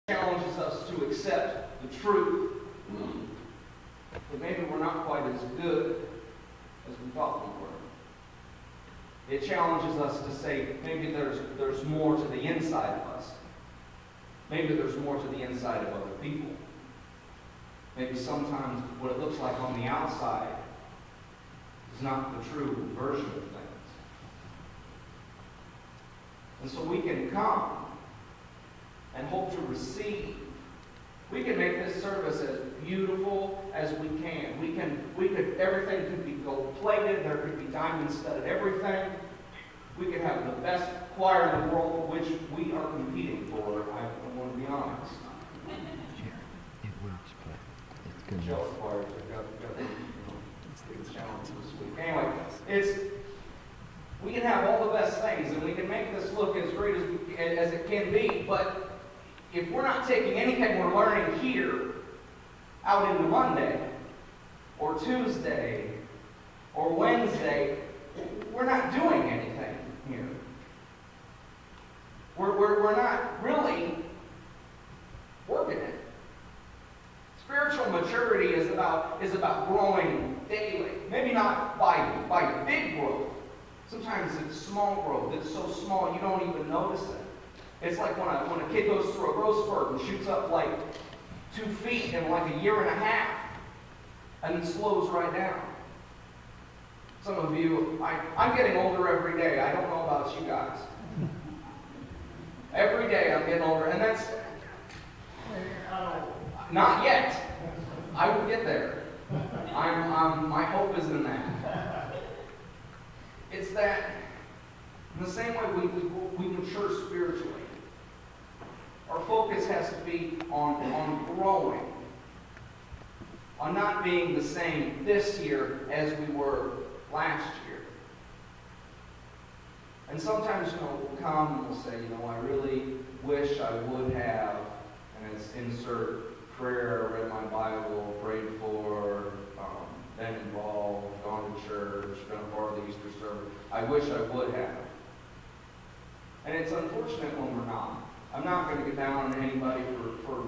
challenges us to accept the truth, but maybe we're not quite as good as we thought we were. It challenges us to say maybe there's more to the inside of us. Maybe there's more to the inside of other people. Maybe sometimes what it looks like on the outside is not the true version of things. And so we can come and hope to receive. We can make this service as beautiful as we can. Everything could be gold-plated. There could be diamond-studded everything. We could have the best choir in the world, which we are competing for. I want to be honest. It works, but it's good. Jealous choirs got big challenge this week. Anyway, we can have all the best things, and we can make this look as great as it can be, but if we're not taking anything we're learning here out into Monday, or Tuesday, or Wednesday, we're not doing anything here. We're not really working it. Spiritual maturity is about growing daily. Maybe not by big growth. Sometimes it's small growth. It's so small you don't even notice it. It's like when a kid goes through a growth spurt and shoots up like 2 feet in like a year and a half, and then slows right down. Some of you, I'm getting older every day. I don't know about you guys. Every day I'm getting older, and that's not yet. I will get there. My hope is in that. It's that in the same way we mature spiritually. Our focus has to be on growing, on not being the same this year as we were last year. And sometimes, we'll come and we'll say, I really wish I would have, and it's insert prayer, read my Bible, prayed for, been involved, gone to church, been a part of the Easter service. I wish I would have. And it's unfortunate when we're not. I'm not going to get down on anybody for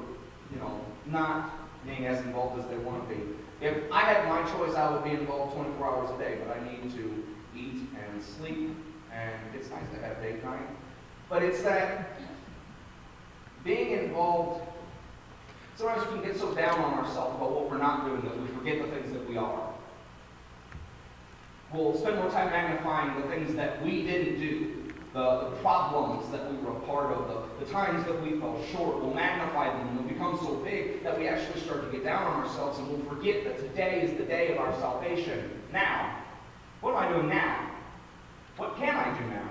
not being as involved as they want to be. If I had my choice, I would be involved 24 hours a day, but I need to eat and sleep, and it's nice to have date night. But it's that being involved, sometimes we can get so down on ourselves about what we're not doing that we forget the things that we are. We'll spend more time magnifying the things that we didn't do, the problems that we were a part of, the times that we fell short. We'll magnify them, and they'll become so big that we actually start to get down on ourselves, and we'll forget that today is the day of our salvation. Now, what am I doing now? What can I do now?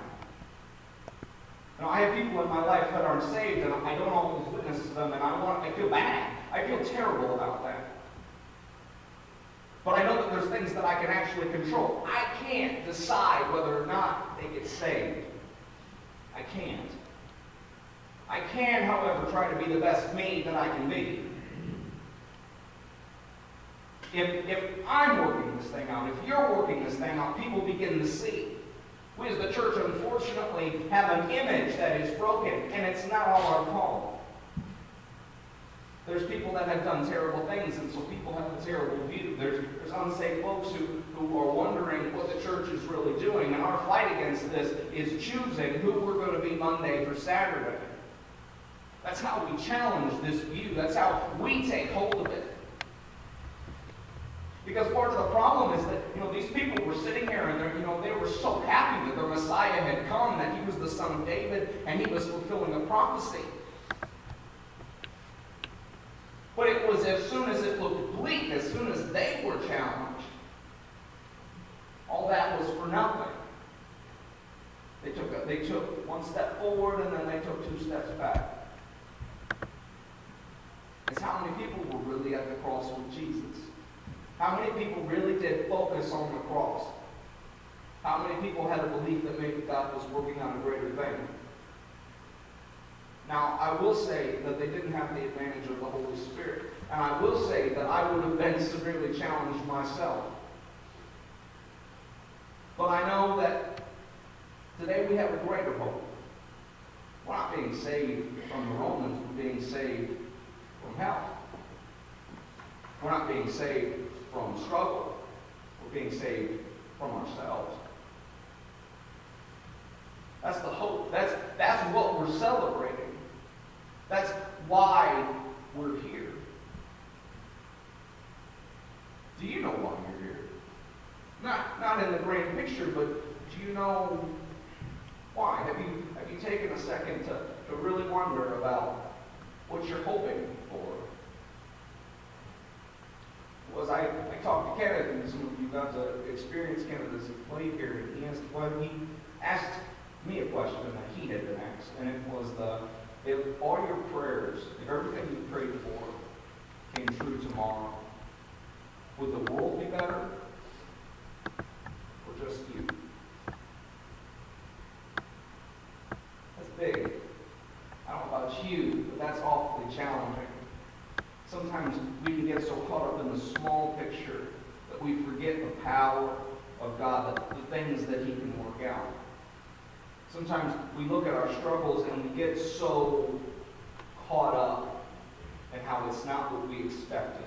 I have people in my life that aren't saved, and I don't always witness to them, and I feel bad. I feel terrible about that. But I know that there's things that I can actually control. I can't decide whether or not they get saved. I can't. I can, however, try to be the best me that I can be. If I'm working this thing out, if you're working this thing out, people begin to see. We as the church, unfortunately, have an image that is broken, and it's not all our fault. There's people that have done terrible things, and so people have a terrible view. There's unsaved folks who are wondering what the church is really doing, and our fight against this is choosing who we're going to be Monday through Saturday. That's how we challenge this view. That's how we take hold of it. Because part of the problem is that, these people were sitting here and they were so happy that their Messiah had come, that he was the son of David, and he was fulfilling a prophecy. But it was as soon as it looked bleak, as soon as they were challenged, all that was for nothing. They took one step forward, and then they took 2 steps back. It's how many people were really at the cross with Jesus. How many people really did focus on the cross? How many people had a belief that maybe God was working on a greater thing? Now, I will say that they didn't have the advantage of the Holy Spirit. And I will say that I would have been severely challenged myself. But I know that today we have a greater hope. We're not being saved from the Romans. being saved from hell. We're not being saved from struggle. We're being saved from ourselves. That's the hope. That's what we're celebrating. That's why we're here. Do you know why you're here? Not in the grand picture, but do you know why? Have you taken a second to really wonder about what you're hoping for? Was I talked to Kenneth, and some of you got to experience Kenneth as he played here, and he asked me a question that he had been asked, and it was if all your prayers, if everything you prayed for came true tomorrow, would the world be better, or just you? That's big. I don't know about you, but that's awfully challenging. Sometimes we can get so caught up in the small picture that we forget the power of God, the things that He can work out. Sometimes we look at our struggles and we get so caught up in how it's not what we expected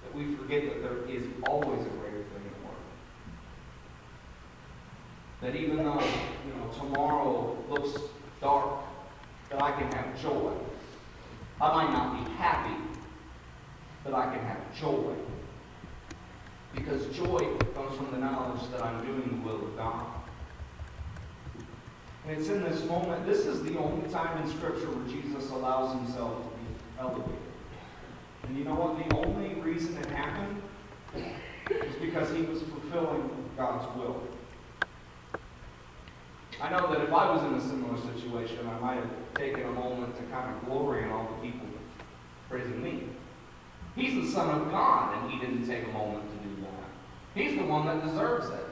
that we forget that there is always a greater thing at work. That even though tomorrow looks dark, that I can have joy. I might not be happy, but I can have joy. Because joy comes from the knowledge that I'm doing the will of God. And it's in this moment, this is the only time in Scripture where Jesus allows Himself to be elevated. And you know what? The only reason it happened is because He was fulfilling God's will. I know that if I was in a similar situation, I might have taken a moment to kind of glory in all the people praising me. He's the Son of God, and He didn't take a moment to do that. He's the one that deserves it.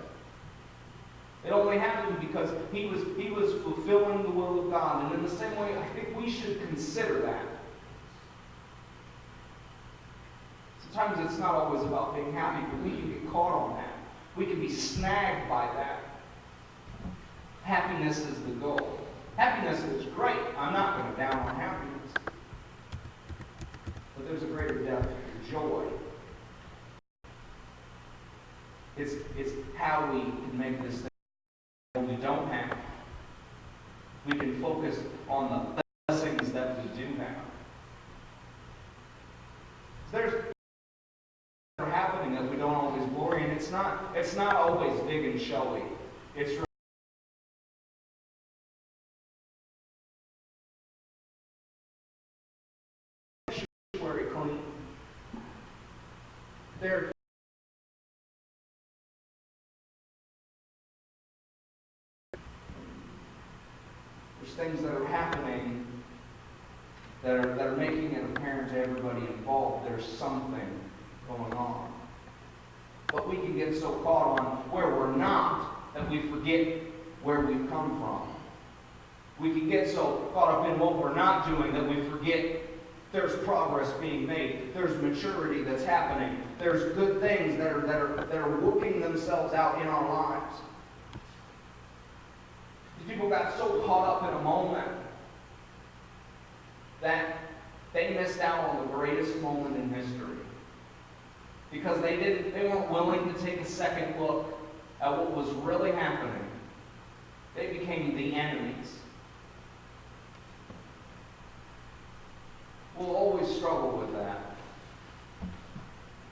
It only happened because he was fulfilling the will of God. And in the same way, I think we should consider that. Sometimes it's not always about being happy, but we can get caught on that. We can be snagged by that. Happiness is the goal. Happiness is great. I'm not going to down on happiness. But there's a greater depth to joy. It's how we can make this thing that we don't have. We can focus on the blessings that we do have. There's things that are happening that we don't always glory in. It's not always big and showy. It's very clean. There's things that are happening that are making it apparent to everybody involved there's something going on. But we can get so caught on where we're not that we forget where we've come from. We can get so caught up in what we're not doing that we forget there's progress being made. There's maturity that's happening. There's good things that are working themselves out in our lives. People got so caught up in a moment that they missed out on the greatest moment in history. Because they weren't willing to take a second look at what was really happening. They became the enemies. We'll always struggle with that.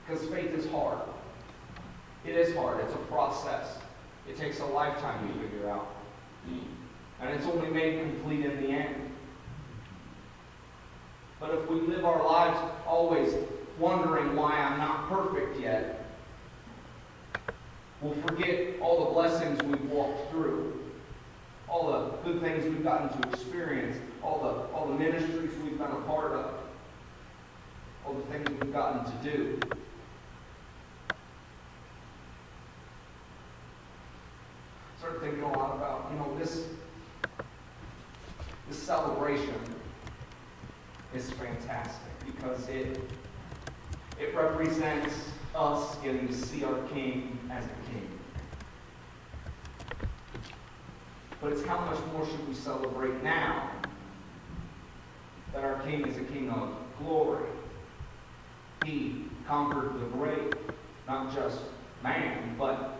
Because faith is hard. It is hard. It's a process. It takes a lifetime to figure out. And it's only made complete in the end. But if we live our lives always wondering why I'm not perfect yet, we'll forget all the blessings we've walked through, all the good things we've gotten to experience, all the ministries we've been a part of, all the things we've gotten to do. Started thinking a lot about, this celebration is fantastic because it represents us getting to see our King as a King. But it's how much more should we celebrate now that our King is a King of glory. He conquered the grave, not just man, but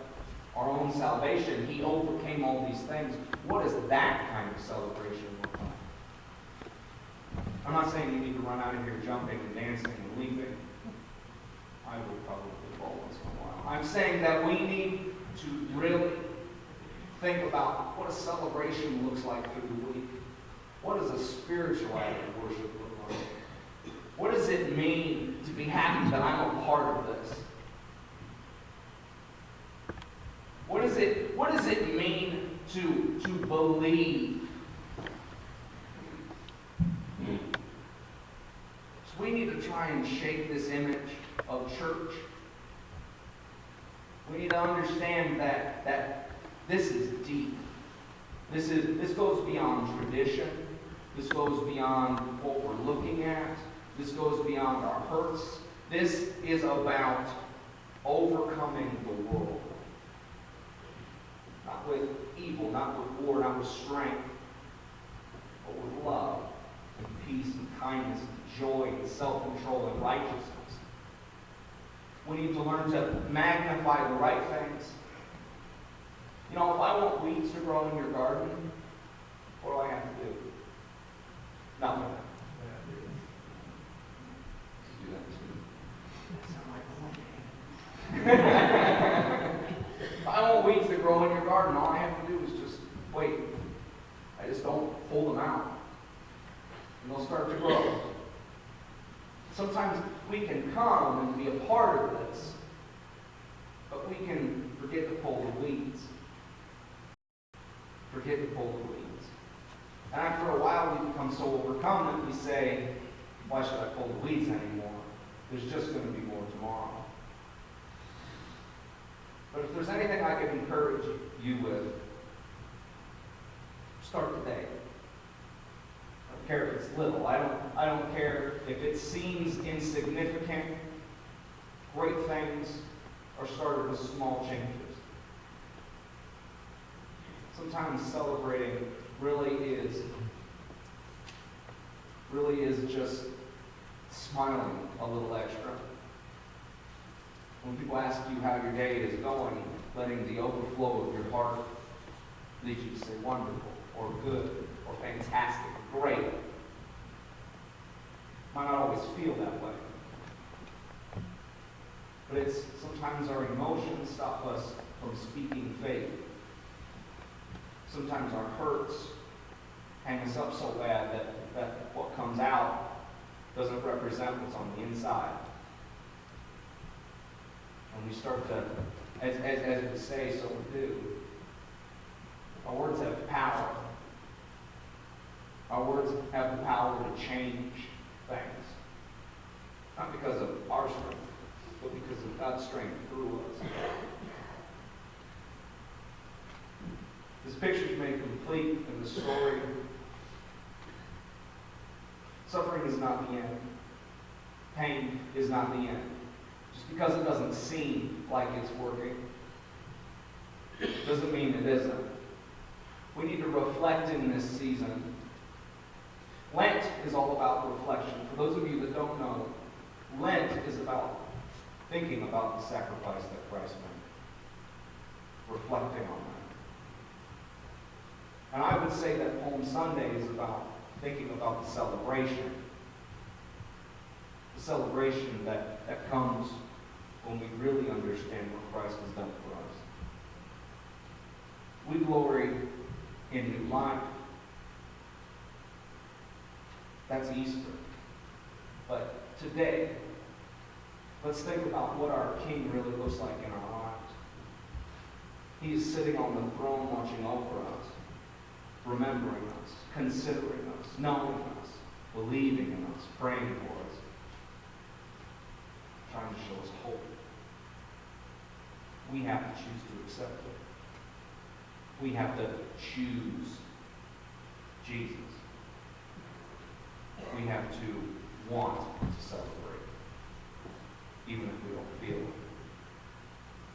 our own salvation. He overcame all these things. What does that kind of celebration look like? I'm not saying you need to run out of here jumping and dancing and leaping. I would probably fall once in a while. I'm saying that we need to really think about what a celebration looks like through the week. What does a spiritual act of worship look like? What does it mean to be happy that I'm a part of this? What does it mean to believe? So we need to try and shape this image of church. We need to understand that this is deep. This goes beyond tradition. This goes beyond what we're looking at. This goes beyond our hurts. This is about overcoming the world. Not with evil, not with war, not with strength, but with love and peace and kindness and joy and self-control and righteousness. We need to learn to magnify the right things. You know, if I want weeds to grow in your garden, what do I have to do? Nothing. Do that too. If I want weeds to grow in your garden, all I have to do is just wait. I just don't pull them out. And they'll start to grow. Sometimes we can come and be a part of this, but we can forget to pull the weeds. Forget to pull the weeds. And after a while, we become so overcome that we say, why should I pull the weeds anymore? There's just going to be more tomorrow. But if there's anything I can encourage you with, start today. I don't care if it's little. I don't care if it seems insignificant. Great things are started with small changes. Sometimes celebrating really is just smiling a little extra. When people ask you how your day is going, letting the overflow of your heart lead you to say wonderful, or good, or fantastic, great. Might not always feel that way. But it's sometimes our emotions stop us from speaking faith. Sometimes our hurts hang us up so bad that what comes out doesn't represent what's on the inside. And we start to, as we say, so we do. Our words have power. Our words have the power to change things. Not because of our strength, but because of God's strength through us. This picture is made complete in the story. Suffering is not the end. Pain is not the end. Just because it doesn't seem like it's working doesn't mean it isn't. We need to reflect in this season. Lent is all about reflection. For those of you that don't know, Lent is about thinking about the sacrifice that Christ made. Reflecting on that. And I would say that Palm Sunday is about thinking about the celebration. The celebration that comes when we really understand what Christ has done for us. We glory in new life. That's Easter. But today, let's think about what our King really looks like in our lives. He is sitting on the throne watching over us, remembering us, considering us, knowing us, believing in us, praying for us, trying to show us hope. We have to choose to accept it. We have to choose Jesus. We have to want to celebrate, even if we don't feel it.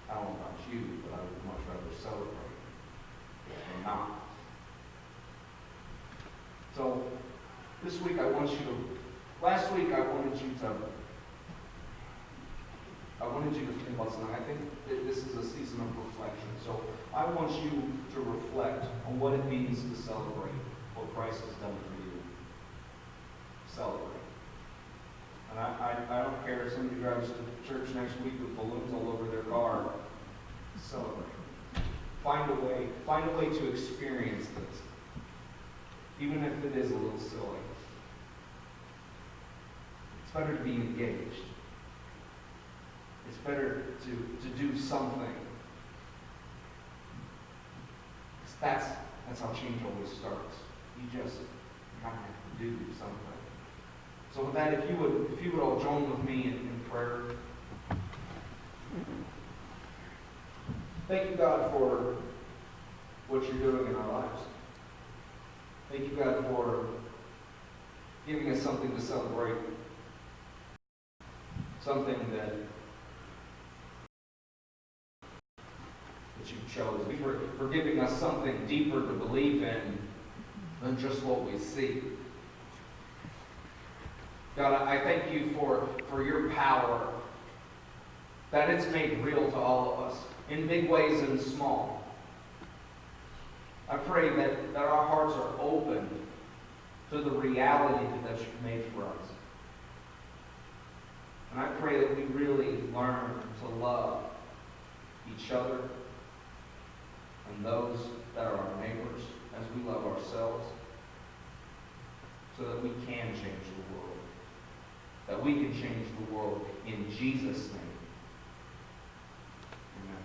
I don't know about you, but I would much rather celebrate than not. So, This week last week I wanted you to think about something. I think that this is a season of reflection. So I want you to reflect on what it means to celebrate what Christ has done for you. Celebrate. And I don't care if somebody drives to church next week with balloons all over their car. Celebrate. Find a way to experience this. Even if it is a little silly. It's better to be engaged. It's better to do something. That's how change always starts. You just kind of have to do something. So with that, if you would all join with me in prayer. Thank you, God, for what you're doing in our lives. Thank you, God, for giving us something to celebrate. Something that you chose. For giving us something deeper to believe in than just what we see. God, I thank you for your power, that it's made real to all of us, in big ways and small. I pray that our hearts are open to the reality that you've made for us. And I pray that we really learn to love each other and those that are our neighbors as we love ourselves, so that we can change the world. That we can change the world in Jesus' name. Amen.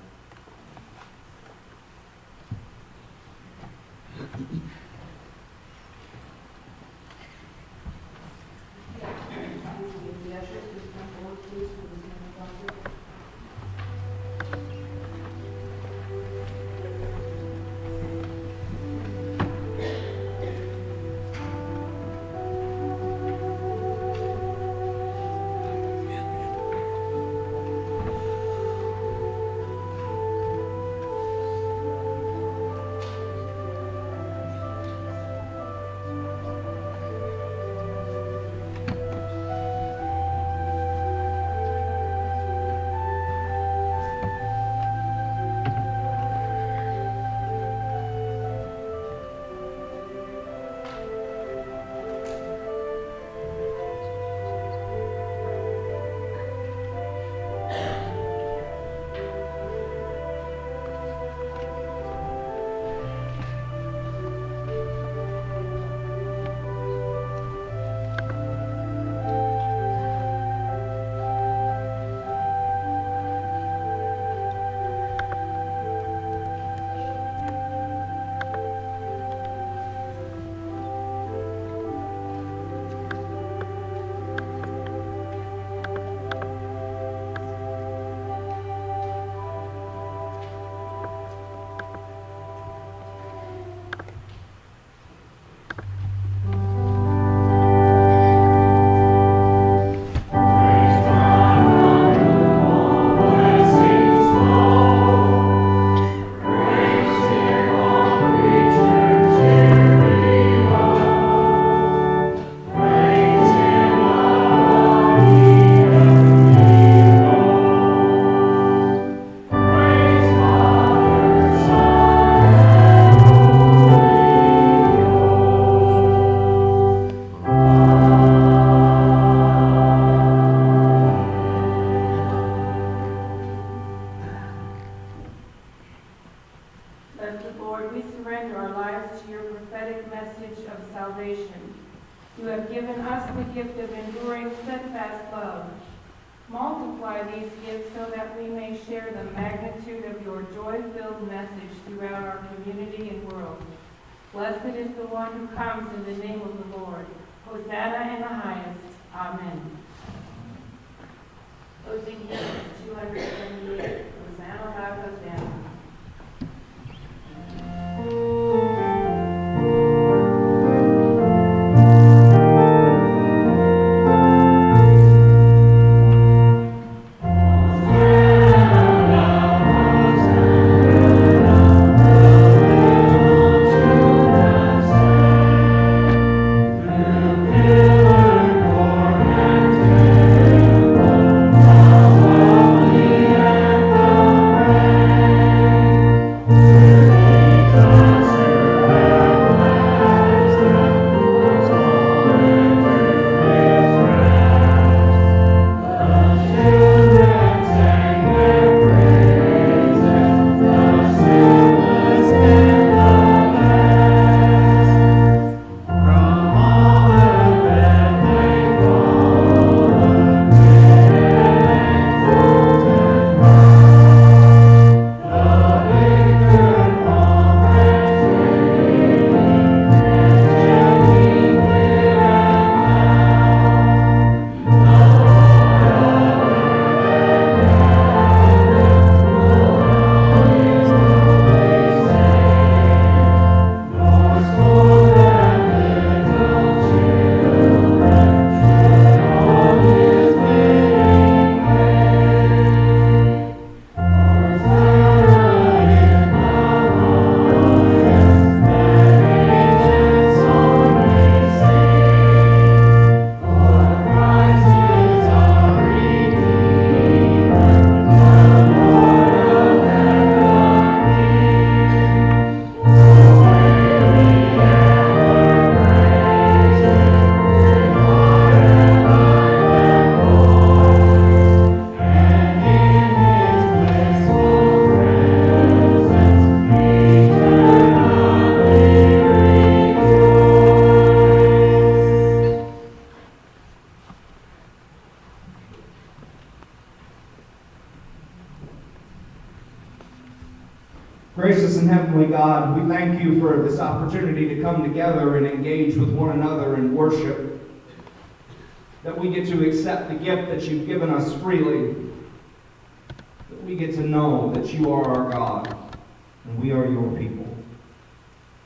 Blessed is the one who comes in the name of the Lord. Hosanna in the highest. Amen. Closing hymn is 278. Hosanna, Hosanna. Amen. Gracious and heavenly God, we thank you for this opportunity to come together and engage with one another in worship, that we get to accept the gift that you've given us freely, that we get to know that you are our God and we are your people.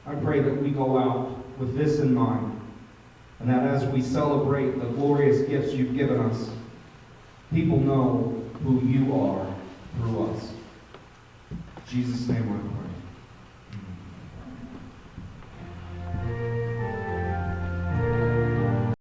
I pray that we go out with this in mind, and that as we celebrate the glorious gifts you've given us, people know who you are through us. In Jesus' name I pray.